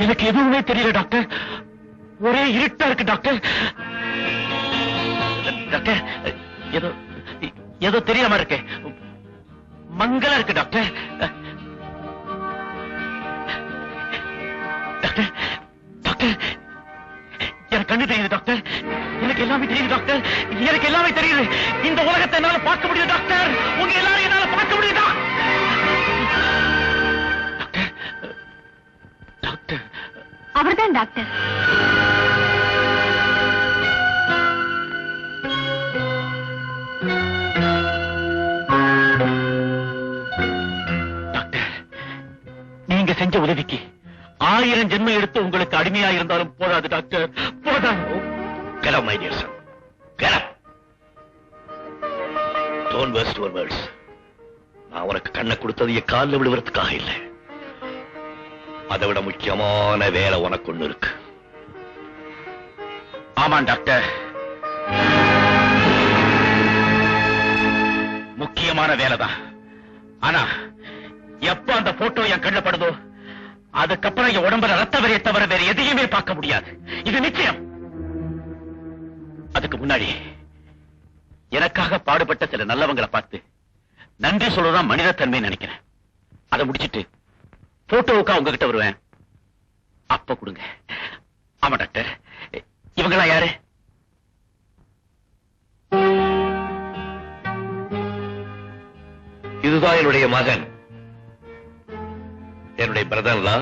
எனக்கு எதுவுமே தெரியல டாக்டர். ஒரே இருட்டா இருக்கு டாக்டர். டாக்டர் ஏதோ ஏதோ தெரியாம இருக்கு. மங்களா இருக்கு டாக்டர். டாக்டர் டாக்டர் எனக்கு கண்ணு தெரியுது டாக்டர். எனக்கு எல்லாமே தெரியுது டாக்டர். எனக்கு எல்லாமே தெரியுது. இந்த உலகத்தை என்னால பார்க்க முடியுது டாக்டர். உங்க எல்லாரும் என்னால பார்க்க முடியுதா டாக்டர்? டாக்டர் அவர்தான் டாக்டர். டாக்டர் நீங்க செஞ்ச உதவிக்கு 1000 ஜென்மம் எடுத்து உங்களுக்கு அடிமையா இருந்தாலும் போதாது டாக்டர், போதாது. Get up, my dear son. Get up. Don't waste your words. நான் உனக்கு கண்ணை கொடுத்தது என் காலில் விழுவதற்காக இல்லை. அதை விட முக்கியமான வேலை உனக்கு ஒண்ணு இருக்கு. ஆமா டாக்டர், முக்கியமான வேலைதான். ஆனா எப்ப அந்த போட்டோ என் கண்ணுல படுதோ அதுக்கப்புறம் என் உடம்புல ரத்த வரையை தவிர வேற எதையுமே பார்க்க முடியாது. இது நிச்சயம். அதுக்கு முன்னாடி எனக்காக பாடுபட்ட சில நல்லவங்களை பார்த்து நன்றி சொல்லதான் மனிதத்தன்மை நினைக்கிறேன். அதை முடிச்சிட்டு போட்டோவுக்கா உங்ககிட்ட வருவேன். அப்ப கொடுங்க. ஆமா டாக்டர், இவங்களா யாரு? இதுதான் என்னுடைய மகன், என்னுடைய பிரதர்லா,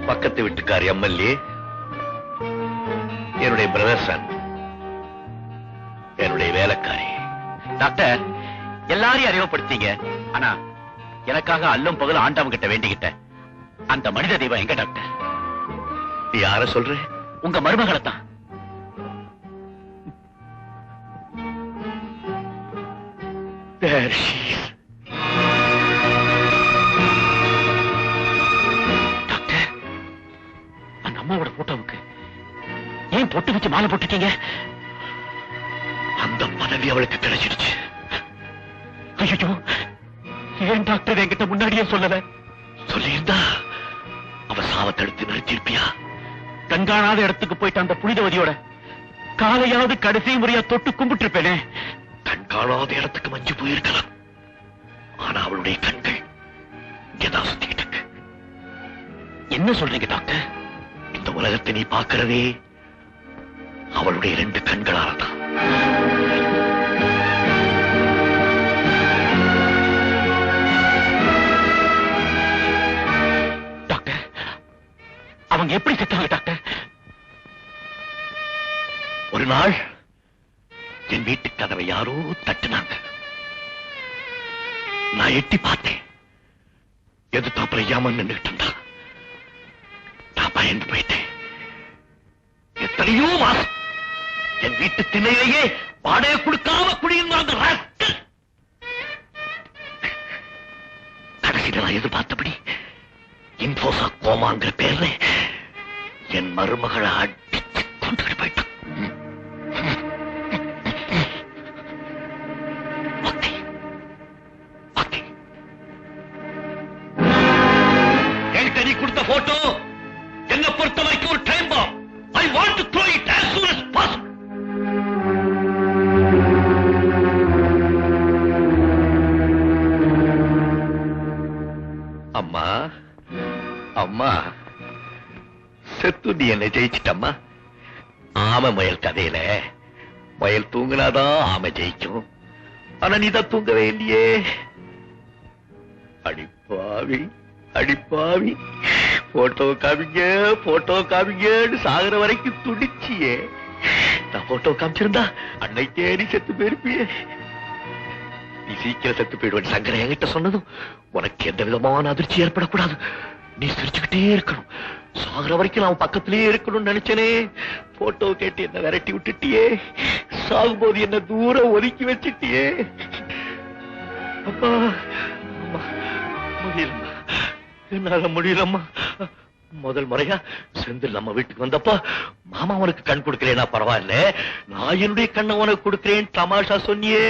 பக்கத்து வீட்டுக்கார் எம்எல்ஏ, என்னுடைய பிரதர் சன், என்னுடைய வேலைக்காரி. டாக்டர் எல்லாரையும் அறிமுகப்படுத்தீங்க. ஆனா எனக்காக அல்லும் பகல் ஆண்டவன் கிட்ட வேண்டிக்கிட்ட அந்த மனித தெய்வம் எங்க டாக்டர்? நீ யார சொல்ற? உங்க மருமகளை தான். டாக்டர் அந்த அம்மாவோட போட்டோவுக்கு ஏன் பொட்டு வச்சு மாலை போட்டுட்டீங்க? அந்த பதவி அவளுக்கு கிடைச்சிடுச்சு. ஐயோ, ஏன் டாக்டர் என்கிட்ட முன்னாடியே சொல்லல? சொல்லியிருந்தா அவ சாவத்தடுத்து நிறுத்திருப்பியா? கண்காணாத இடத்துக்கு போயிட்டு அந்த புனிதவதியோட காலையாவது கடைசி முறையா தொட்டு கும்பிட்டு இருப்பேனே. கண்காணாத இடத்துக்கு மஞ்சு போயிருக்கலாம். ஆனா அவளுடைய கண்கள் இங்கதான் சுத்திக்கிட்டு இருக்கு. என்ன சொல்றீங்க டாக்டர்? இந்த உலகத்தை நீ பார்க்கிறதே அவளுடைய 2 கண்களால் தான். டாக்டர் அவங்க எப்படி செத்தாங்க டாக்டர்? ஒரு நாள் என் வீட்டு கதவை யாரோ தட்டினாங்க. நான் எட்டி பார்த்தேன். எதிர்த்தாப்புல ஐயாமன் நின்றுட்டு இருந்தா. நான் பயந்து போயிட்டேன். எத்தனையோ மாசம் என் வீட்டு திண்ணையிலேயே வாடகை கொடுக்காம குடியிருந்தாங்க. கடைசியில் நான் எதிர்பார்த்தபடி இன்போசா கோமாங்கிற பேர்ல என் மருமகளை அடிச்சு கொண்டுகிட்டு போயிட்டான். நீ கொடுத்த போட்டோ என்ன பொறுத்த வரைக்கும் ஒரு time bomb. I want to throw it as soon as possible. அம்மா அம்மா, செத்து நீ என்ன ஜெயிச்சிட்டம்மா. ஆமை முயல் கதையில முயல் தூங்கினாதான் ஆமை ஜெயிக்கும். ஆனா நீதான் தூங்கவே இல்லையே. அடிப்பாவி அடிப்பாவி, போட்டோ காமிங்க போட்டோ காமிங்கன்னு சாகுற வரைக்கும் துடிச்சியே. நான் போட்டோ காமிச்சிருந்தா அன்னைக்கே நீ செத்து போயிருப்பியே. நீ சீக்கிரம் செத்து போயிடுவேன் சங்கரை என்கிட்ட சொன்னதும் உனக்கு எந்த விதமான அதிர்ச்சி ஏற்படக்கூடாது. நீ சிரிச்சுக்கிட்டே இருக்கணும். சாகுற வரைக்கும் நான் பக்கத்திலேயே இருக்கணும்னு நினைச்சனே. போட்டோ கேட்டு என்ன விரட்டி விட்டுட்டியே. சாகும்போது என்ன தூரம் ஒதுக்கி வச்சுட்டியே. அப்பா முடியலம்மா, என்னால முடியலம்மா. முதல் முறையா செந்தில் நம்ம வீட்டுக்கு வந்தப்ப மாமா உனக்கு கண் கொடுக்கலனா பரவாயில்ல, நான் என்னுடைய கண்ணை உனக்கு கொடுக்கிறேன் தமாஷா சொன்னியே.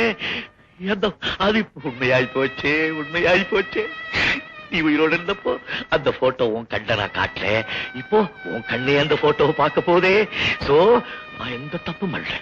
அது உண்மையாய் போச்சே உண்மையாய் போச்சே. நீ உயிரோட இருந்தப்போ அந்த போட்டோ உன் கண்ண நான் காட்டல. இப்போ உன் கண்ணே அந்த போட்டோவை பார்க்க போதே. சோ நான் எந்த தப்பும் பண்ணல.